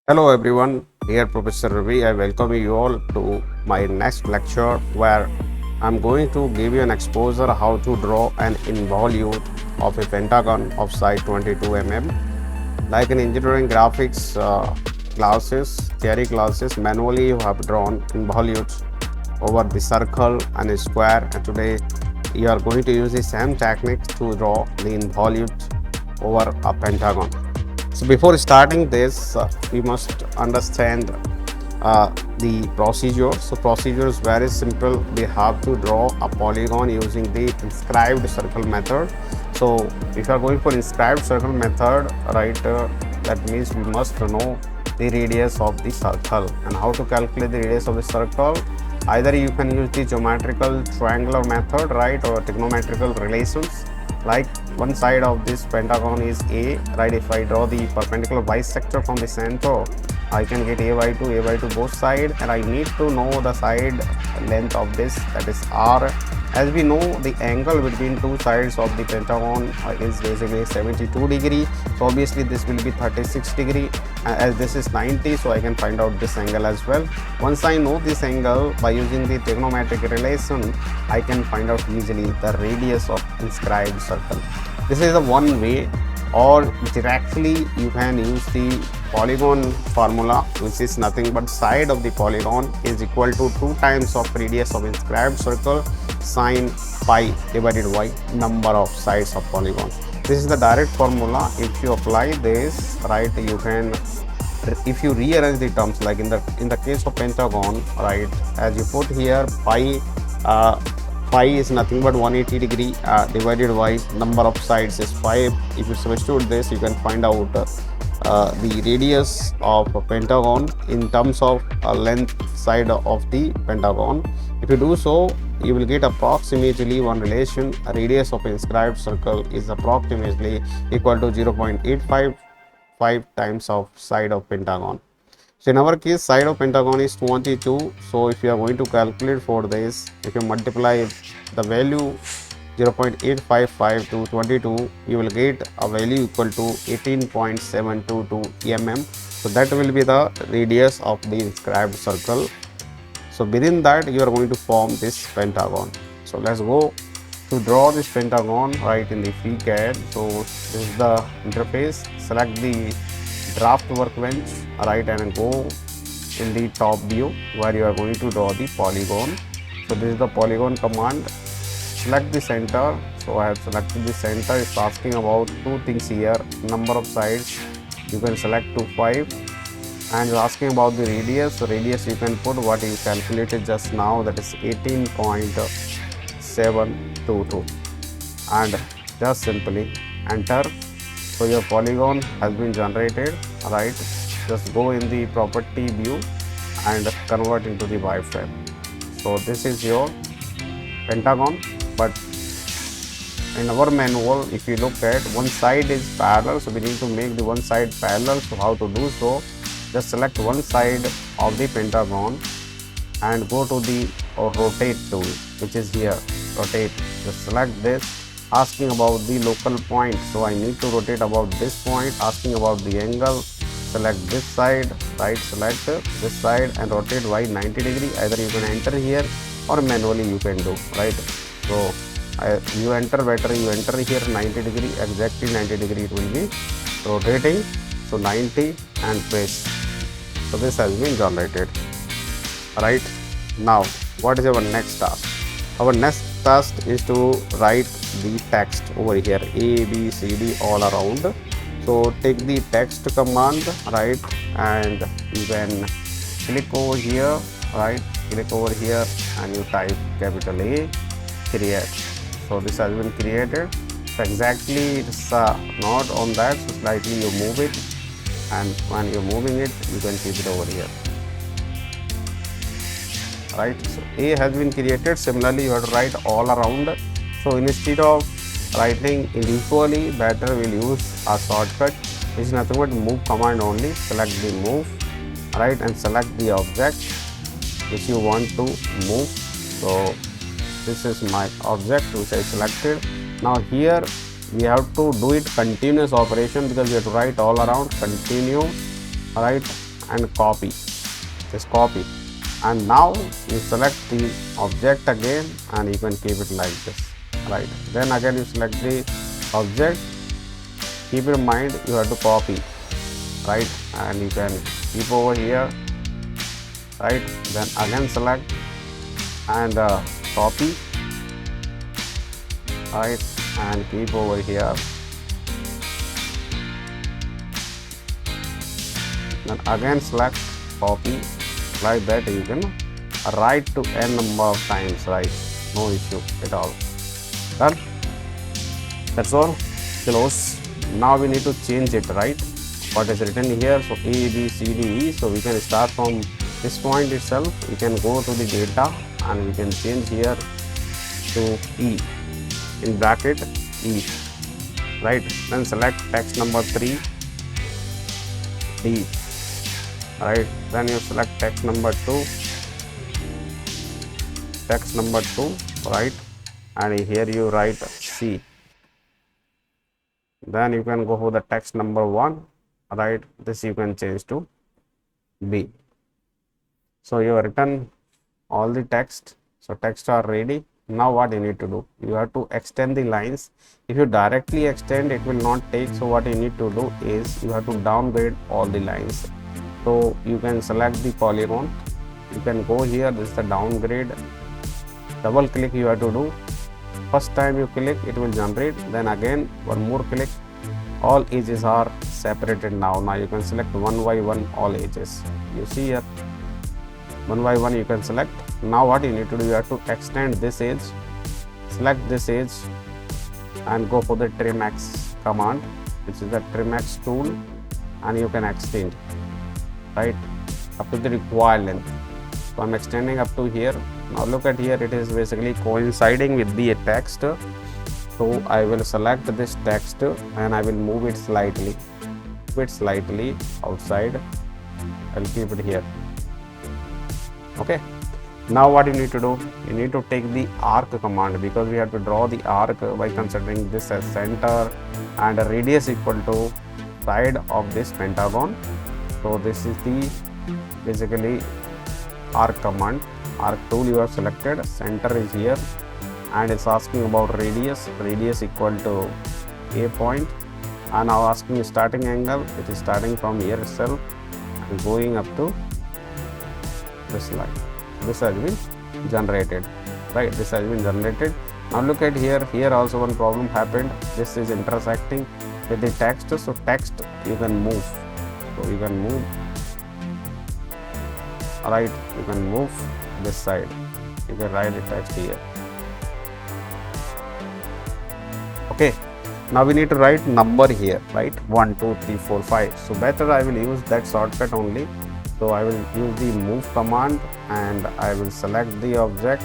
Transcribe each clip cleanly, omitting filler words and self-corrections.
Hello everyone, here Professor Ravi. I welcome you all to my next lecture where I'm going to give you an exposure how to draw an involute of a pentagon of size 22 mm. Like in engineering graphics classes, theory classes, manually you have drawn involutes over the circle and a square, and today you are going to use the same technique to draw the involute over a pentagon. So before starting this, we must understand the procedure. So procedure is very simple. We have to draw a polygon using the inscribed circle method. So if you are going for inscribed circle method, right, that means we must know the radius of the circle. And how to calculate the radius of the circle? Either you can use the geometrical triangular method, right, or trigonometrical relations. Like one side of this pentagon is A, right? If I draw the perpendicular bisector from the center, I can get a by 2 both sides, and I need to know the side length of this, that is R. As we know, the angle between two sides of the pentagon is basically 72 degree. So obviously this will be 36 degree, as this is 90, so I can find out this angle as well. Once I know this angle by using the trigonometric relation, I can find out easily the radius of inscribed circle. This is the one way, or directly you can use the polygon formula, which is nothing but side of the polygon is equal to 2 times of radius of inscribed circle sine pi divided by number of sides of polygon. This is the direct formula. If you apply this, right, you can, if you rearrange the terms, like in the case of pentagon, right, as you put here pi, pi is nothing but 180 degree divided by number of sides is 5. If you substitute this, you can find out the radius of a pentagon in terms of length side of the pentagon. If you do so, you will get approximately one relation. A radius of inscribed circle is approximately equal to 0.855 times of side of pentagon. So in our case, side of pentagon is 22. So if you are going to calculate for this, if you multiply the value 0.855 to 22, you will get a value equal to 18.722 mm. So that will be the radius of the inscribed circle. So within that, you are going to form this pentagon. So let's go to draw this pentagon, right, in the FreeCAD. So this is the interface. Select the draft workbench, right, and go in the top view where you are going to draw the polygon. So this is the polygon command. Select the center. So I have selected the center. It's asking about two things here: number of sides, you can select to 5, and asking about the radius. So radius you can put what you calculated just now, that is 18.722, and just simply enter. So your polygon has been generated, right? Just go in the property view and convert into the wireframe. So this is your pentagon, but in our manual, if you look at, one side is parallel, so we need to make the one side parallel. So how to do so? Just select one side of the pentagon and go to the rotate tool, which is here, rotate. Just select this, asking about the local point. So I need to rotate about this point, asking about the angle. Select this side, right, select this side and rotate by 90 degree. Either you can enter here or manually you can do, right? So you enter better, you enter here 90 degree, exactly 90 degree it will be rotating. So 90 and press. So this has been generated, right? Now what is our next task? Our next task is to write the text over here, A, B, C, D, all around. So take the text command, right, and you can click over here, right, click over here and you type capital A, create. So this has been created. So exactly it's not on that, so slightly you move it, and when you're moving it, you can keep it over here, right? So A has been created. Similarly, you have to write all around. So instead of writing individually, better we'll use a shortcut, which is nothing but move command only. Select the move, right, and select the object which you want to move. So this is my object which I selected. Now here we have to do it continuous operation, because we have to write all around continue, right, and copy. Just copy. And now you select the object again and you can keep it like this, right? Then again you select the object. Keep in mind you have to copy, right? And you can keep over here, right? Then again select and copy, right? And keep over here. Then again select, copy. Like that you can write to n number of times, right? No issue at all. Done. That's all. Close. Now we need to change it, right? What is written here? So A, B, C, D, E. So we can start from this point itself. We can go to the data and we can change here to E, in bracket E, right? Then select text number 3, D. Right, then you select text number 2, right, and here you write C. Then you can go for the text number 1, right, this you can change to B. So you have written all the text, so text are ready. Now what you need to do, you have to extend the lines. If you directly extend, it will not take. So what you need to do is you have to downgrade all the lines. So you can select the polygon, you can go here, this is the downgrade, double click you have to do. First time you click it will generate, then again one more click, all edges are separated now. Now you can select one by one all edges, you see here one by one you can select. Now what you need to do, you have to extend this edge, select this edge and go for the trim X command, which is the trim X tool, and you can extend, right, up to the required length. So I'm extending up to here. Now look at here, it is basically coinciding with the text. So I will select this text and I will move it slightly outside. I'll keep it here. Okay. Now what you need to do, you need to take the arc command, because we have to draw the arc by considering this as center and a radius equal to side of this pentagon. So this is the basically arc command. Arc tool you have selected, center is here, and it's asking about radius equal to a point, and now asking starting angle, it is starting from here itself and going up to this line. This has been generated, right? This has been generated. Now look at here, here also one problem happened. This is intersecting with the text, so text you can move. So you can move, right, you can move this side, you can write the text here. Okay, now we need to write number here, right, 1 2 3 4 5. So better I will use that shortcut only. So I will use the move command and I will select the object.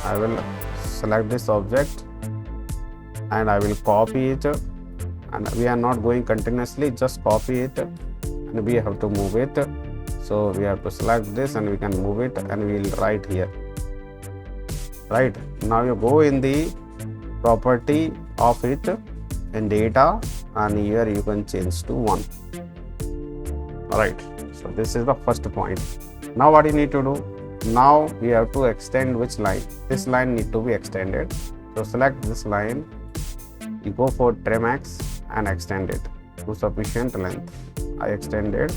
I will select this object and I will copy it, and we are not going continuously, just copy it and we have to move it. So we have to select this and we can move it and we will write here, right. Now you go in the property of it in data and here you can change to 1. Alright, so this is the first point. Now what you need to do, now we have to extend which line, this line need to be extended. So select this line, you go for trim X and extend it to sufficient length. I extended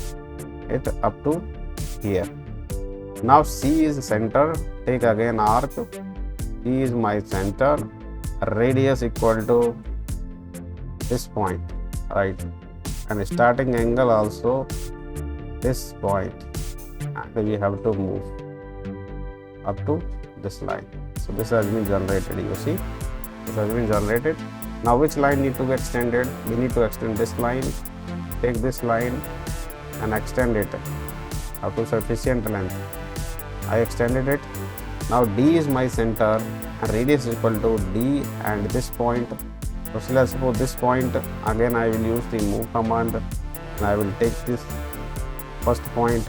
it up to here. Now C is center, take again arc, C is my center, radius equal to this point, right, and starting angle also this point, and we have to move up to this line. So this has been generated, you see, this has been generated. Now which line need to be extended, we need to extend this line, take this line and extend it up to sufficient length. I extended it. Now D is my center and radius is equal to D and this point. So let's suppose this point, again I will use the move command and I will take this first point,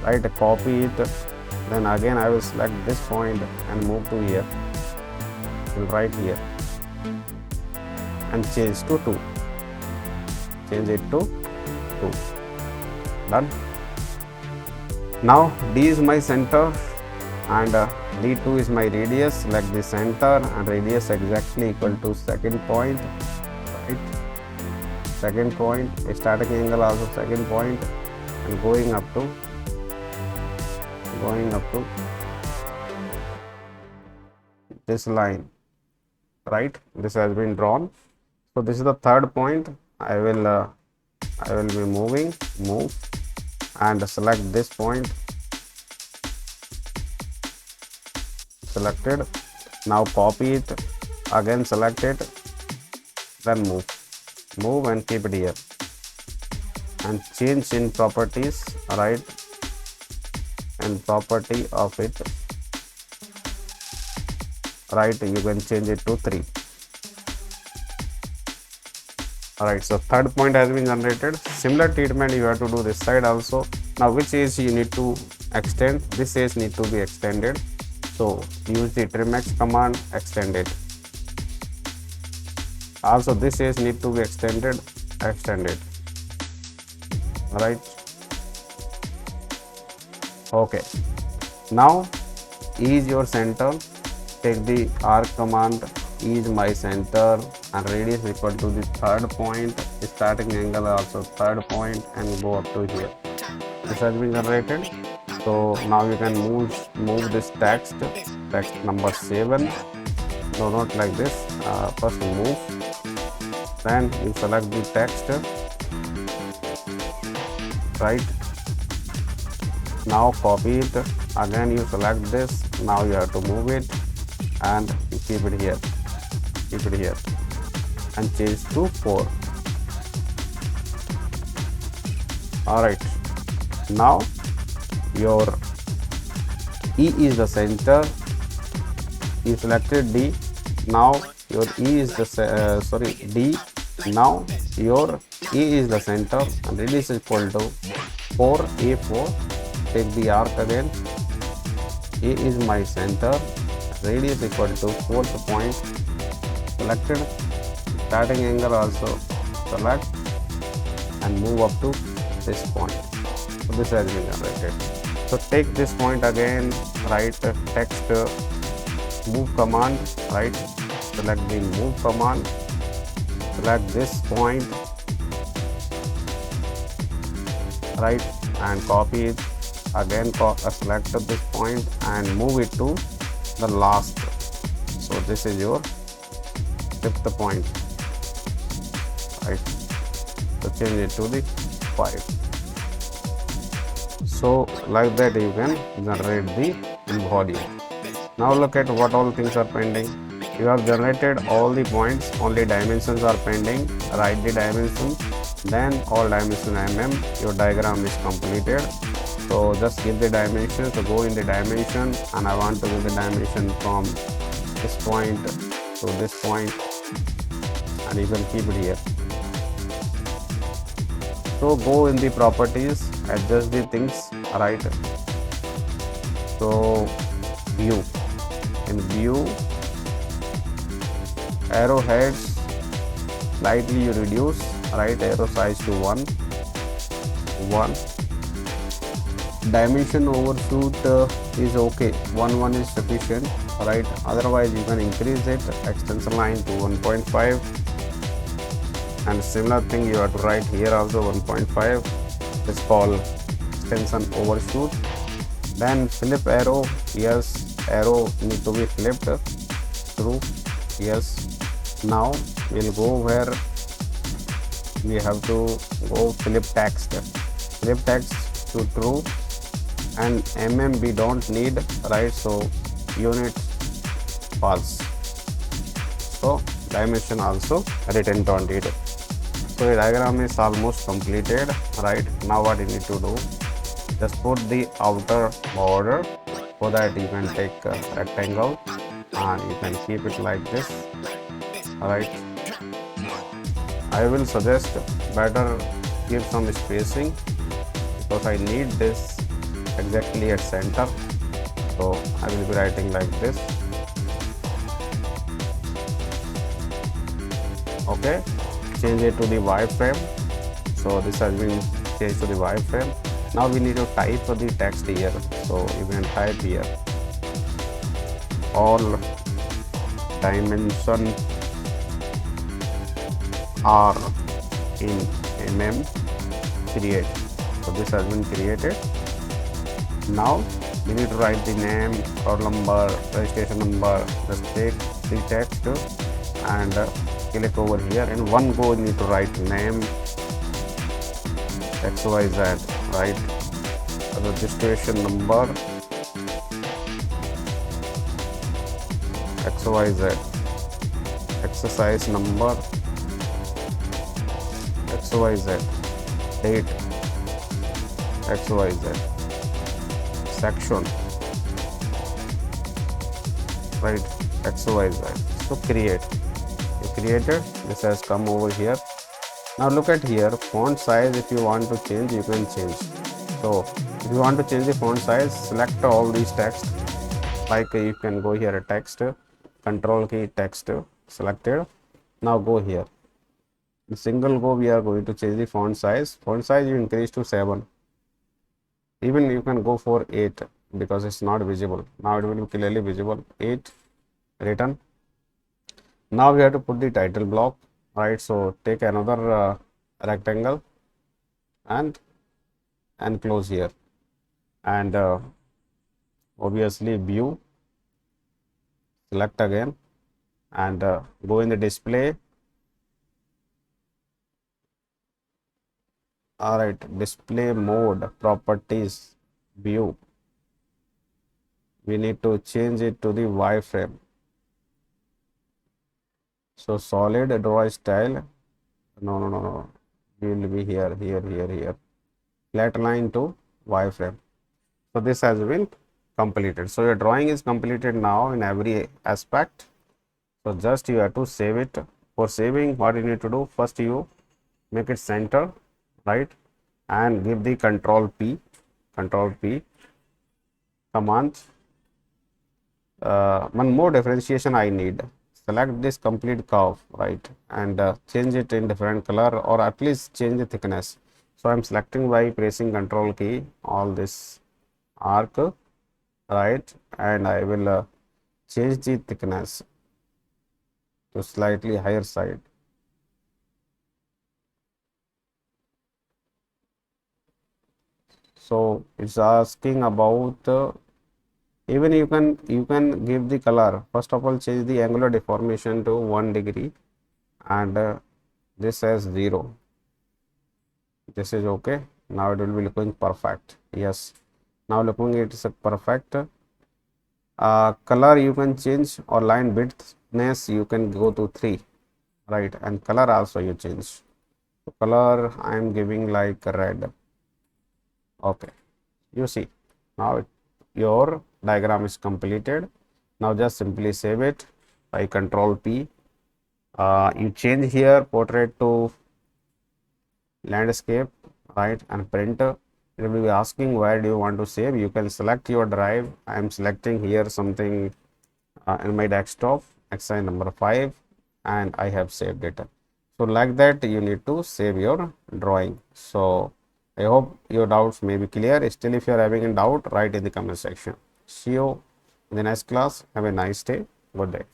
right, copy it, then again I will select this point and move to here, will write here and change to 2, change it to 2. Done. Now D is my center and D2 is my radius. Select the center and radius exactly equal to second point, right? Second point, static angle also second point, and going up to this line, right? This has been drawn. So this is the third point. I will be move and select this point, selected. Now copy it, again select it, then move and keep it here and change in properties, right? And property of it, right, you can change it to 3. Alright, so third point has been generated. Similar treatment you have to do this side also. Now which edge you need to extend? This edge need to be extended. So use the trimx command, extend it. Also this edge need to be extended, extend it. Alright. Okay. Now E is your center. Take the arc command. E is my center and radius equal to the third point, starting angle also third point, and go up to here. This has been generated. So now you can move this text number 7. No, not like this. First move, then you select the text, right? Now copy it, again you select this. Now you have to move it and you keep it here, and change to 4. Alright, now your E is the center. You selected D. Now your E is the D. Now your E is the center and radius is equal to 4A4. Take the arc again. A is my center. Radius equal to 4th point. Selected. Starting angle also select and move up to this point. So this has been generated. So take this point again, right, text move command, right, select the move command, select this point, right, and copy it, again select this point and move it to the last. So this is your 5th point, right, so change it to the 5. So like that you can generate the involute. Now look at what all things are pending. You have generated all the points, only dimensions are pending. Write the dimensions, then all dimension mm. Your diagram is completed. So just give the dimension. So go in the dimension, and I want to give the dimension from this point to this point, and you can keep it here. So go in the properties, adjust the things, right? So view, in view, arrowheads slightly you reduce, right, arrow size to 1. Dimension overshoot is okay, 1 is sufficient, right? Otherwise you can increase it, extension line to 1.5, and similar thing you have to write here also 1.5. It's called extension overshoot. Then flip arrow, yes, arrow need to be flipped through, yes. Now we'll go where we have to go flip text to true, and mm we don't need, right, so unit false. So dimension also written 22. So the diagram is almost completed, right? Now what you need to do, just put the outer border so that you can take a rectangle and you can keep it like this, alright. I will suggest better give some spacing because I need this exactly at center. So I will be writing like this. Okay, change it to the wireframe. So this has been change to the wireframe. Now we need to type the text here, so you can type here all dimension are in create. So this has been created. Now we need to write the name, code number, registration number. Just take the text and click over here. In one go, you need to write name XYZ, right? Registration number XYZ, exercise number XYZ, date XYZ, section, right, XYZ. So create. You created, this has come over here. Now look at here, font size. If you want to change, you can change. So if you want to change the font size, select all these text. Like you can go here, text, control key, text selected. Now go here. In single go, we are going to change the font size. Font size you increase to 7. Even you can go for 8 because it's not visible. Now it will be clearly visible. 8 written. Now we have to put the title block, right? So take another rectangle and close here, and obviously view, select again, and go in the display. All right, display mode, properties, view. We need to change it to the wireframe. So solid draw style. No. We will be here. Flat line to wireframe. So this has been completed. So your drawing is completed now in every aspect. So just you have to save it. For saving, what you need to do, first you make it center, right, and give the control P command. One more differentiation I need. Select this complete curve, right, and change it in different color, or at least change the thickness. So I'm selecting by pressing control key all this arc, right, and I will change the thickness to slightly higher side. So it's asking about even you can give the color. First of all, change the angular deformation to 1 degree, and this as 0. This is okay. Now it will be looking perfect. Yes, now looking it is a perfect. Color you can change, or line widthness you can go to 3, right, and color also you change. So color I am giving like red. Okay, you see now your diagram is completed. Now just simply save it by control P. You change here portrait to landscape, right, and print. It will be asking where do you want to save. You can select your drive. I am selecting here something in my desktop, XI number 5, and I have saved it. So like that you need to save your drawing. So I hope your doubts may be clear. Still, if you are having a doubt, write in the comment section. See you in the next class. Have a nice day. Good day.